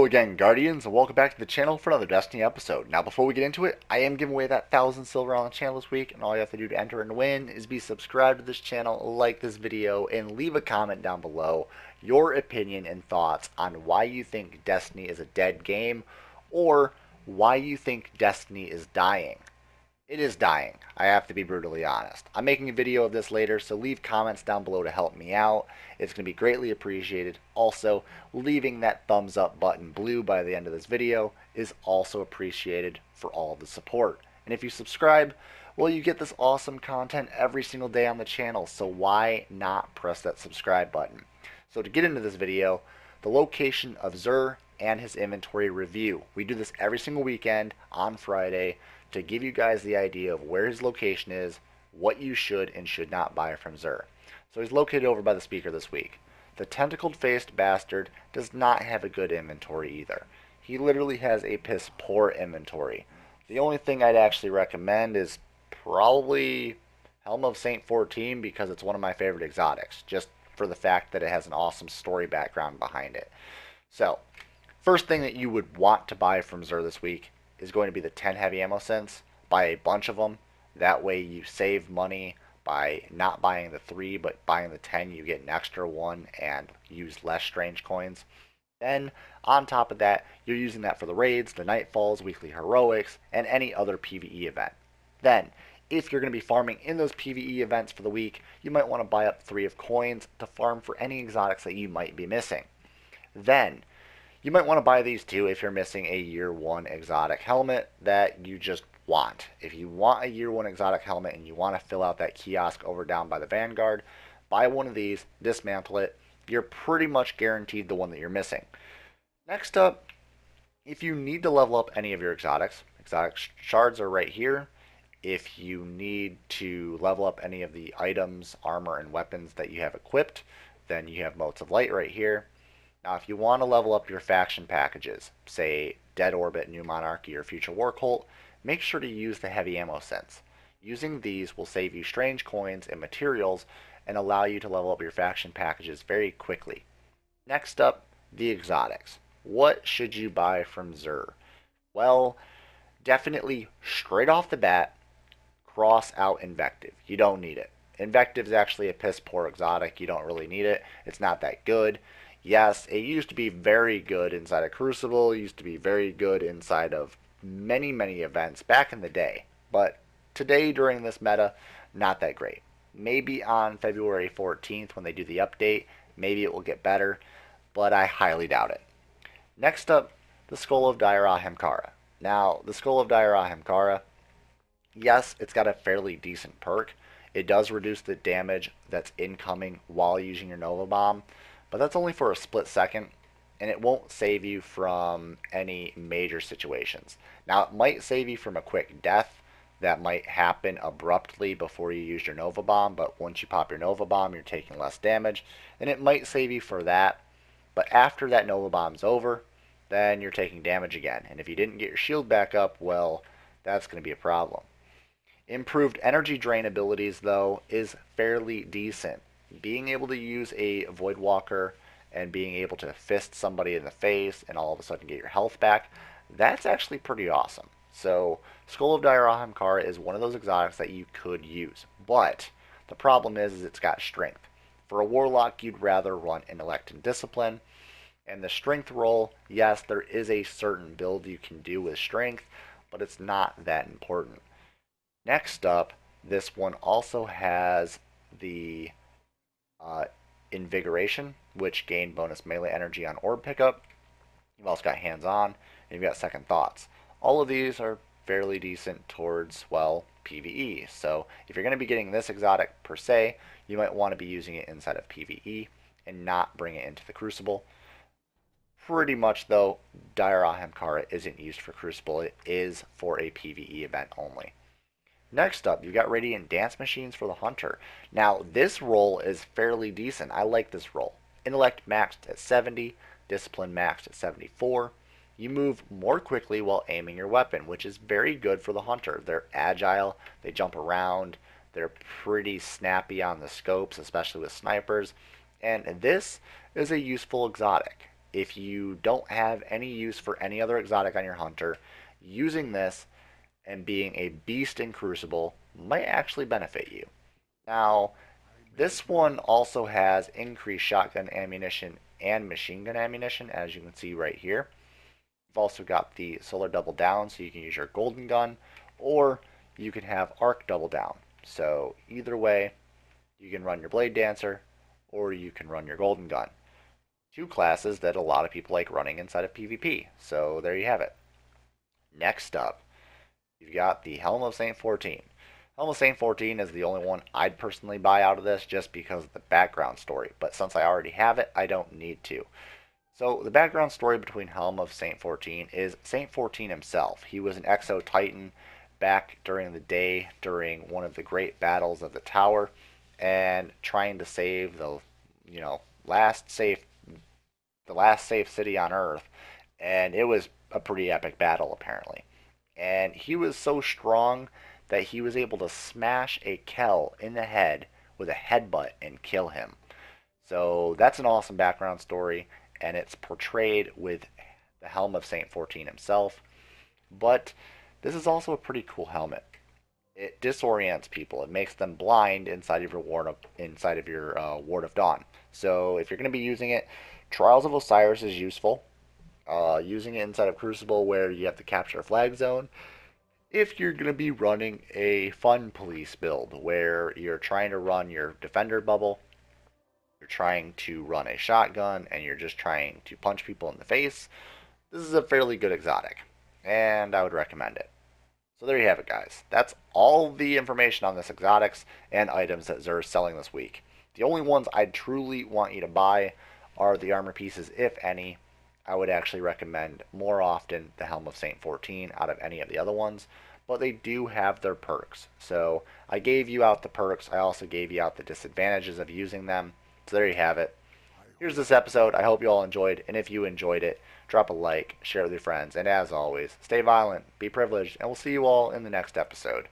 Hello again, Guardians, and welcome back to the channel for another Destiny episode. Now, before we get into it, I am giving away that 1,000 silver on the channel this week, and all you have to do to enter and win is be subscribed to this channel, like this video, and leave a comment down below your opinion and thoughts on why you think Destiny is a dead game, or why you think Destiny is dying. It is dying. I have to be brutally honest. I'm making a video of this later, so leave comments down below to help me out. It's going to be greatly appreciated. Also, leaving that thumbs up button blue by the end of this video is also appreciated for all of the support. And if you subscribe, well, you get this awesome content every single day on the channel, so why not press that subscribe button? So to get into this video, the location of XUR and his inventory review. We do this every single weekend on Friday to give you guys the idea of where his location is, what you should and should not buy from XUR. So he's located over by the speaker this week. The tentacled-faced bastard does not have a good inventory either. He literally has a piss-poor inventory. The only thing I'd actually recommend is probably Helm of Saint 14 because it's one of my favorite exotics, just for the fact that it has an awesome story background behind it. So, first thing that you would want to buy from XUR this week is going to be the 10 heavy ammo synths. Buy a bunch of them. That way you save money by not buying the 3 but buying the 10. You get an extra one and use less strange coins. Then on top of that, you're using that for the raids, the nightfalls, weekly heroics, and any other PvE event. Then if you're going to be farming in those PvE events for the week, you might want to buy up 3 of coins to farm for any exotics that you might be missing. Then you might want to buy these too if you're missing a year 1 exotic helmet that you just want. If you want a year 1 exotic helmet and you want to fill out that kiosk over down by the Vanguard, buy one of these, dismantle it. You're pretty much guaranteed the one that you're missing. Next up, if you need to level up any of your exotics, exotic shards are right here. If you need to level up any of the items, armor, and weapons that you have equipped, then you have Motes of Light right here. Now, if you want to level up your faction packages, say Dead Orbit, New Monarchy, or Future War Cult, make sure to use the heavy ammo synths. Using these will save you strange coins and materials and allow you to level up your faction packages very quickly. Next up, the exotics. What should you buy from XUR? Well, definitely straight off the bat, cross out Invective. You don't need it. Invective is actually a piss poor exotic. You don't really need it. It's not that good. Yes, it used to be very good inside of Crucible. It used to be very good inside of many, many events back in the day. But today, during this meta, not that great. Maybe on February 14th when they do the update, maybe it will get better, but I highly doubt it. Next up, the Skull of Daira Hemkara. Now, the Skull of Daira Hemkara, yes, it's got a fairly decent perk. It does reduce the damage that's incoming while using your Nova Bomb, but that's only for a split second, and it won't save you from any major situations. Now, it might save you from a quick death that might happen abruptly before you use your Nova Bomb, but once you pop your Nova Bomb, you're taking less damage, and it might save you for that, but after that Nova Bomb's over, then you're taking damage again, and if you didn't get your shield back up, well, that's going to be a problem. Improved energy drain abilities, though, is fairly decent. Being able to use a Voidwalker and being able to fist somebody in the face and all of a sudden get your health back, that's actually pretty awesome. So, Skull of Daira Hemkara is one of those exotics that you could use. But the problem is it's got strength. For a Warlock, you'd rather run Intellect and Discipline. And the strength roll, yes, there is a certain build you can do with strength, but it's not that important. Next up, this one also has the Invigoration, which gain bonus melee energy on orb pickup. You've also got Hands On, and you've got Second Thoughts. All of these are fairly decent towards, well, PvE. So if you're going to be getting this exotic per se, you might want to be using it inside of PvE and not bring it into the Crucible. Pretty much, though, Daira Hemkara isn't used for Crucible. It is for a PvE event only. Next up, you've got Radiant Dance Machines for the Hunter. Now, this roll is fairly decent. I like this roll. Intellect maxed at 70, Discipline maxed at 74. You move more quickly while aiming your weapon, which is very good for the Hunter. They're agile, they jump around, they're pretty snappy on the scopes, especially with snipers. And this is a useful exotic. if you don't have any use for any other exotic on your hunter, using this and being a beast in Crucible might actually benefit you. Now, this one also has increased shotgun ammunition and machine gun ammunition, as you can see right here. You've also got the solar double down, so you can use your golden gun, or you can have arc double down. So either way, you can run your blade dancer, or you can run your golden gun. Two classes that a lot of people like running inside of PvP. So there you have it. Next up, you've got the Helm of St. 14. Helm of St. 14 is the only one I'd personally buy out of this just because of the background story. But since I already have it, I don't need to. So the background story between Helm of St. 14 is St. 14 himself. He was an Exo Titan back during the day during one of the great battles of the tower and trying to save the last safe city on Earth, and it was a pretty epic battle apparently. And he was so strong that he was able to smash a Kell in the head with a headbutt and kill him. So that's an awesome background story, and it's portrayed with the Helm of St. 14 himself. But this is also a pretty cool helmet. It disorients people. It makes them blind inside of your Ward of Dawn. So if you're going to be using it, Trials of Osiris is useful. Using it inside of Crucible where you have to capture a flag zone. If you're going to be running a fun police build where you're trying to run your defender bubble, you're trying to run a shotgun, and you're just trying to punch people in the face, this is a fairly good exotic, and I would recommend it. So there you have it, guys. That's all the information on this exotics and items that XUR is selling this week. The only ones I truly want you to buy are the armor pieces, if any. I would actually recommend more often the Helm of St. 14 out of any of the other ones, but they do have their perks. So I gave you out the perks. I also gave you out the disadvantages of using them. So there you have it. Here's this episode. I hope you all enjoyed, and if you enjoyed it, drop a like, share it with your friends, and as always, stay violent, be privileged, and we'll see you all in the next episode.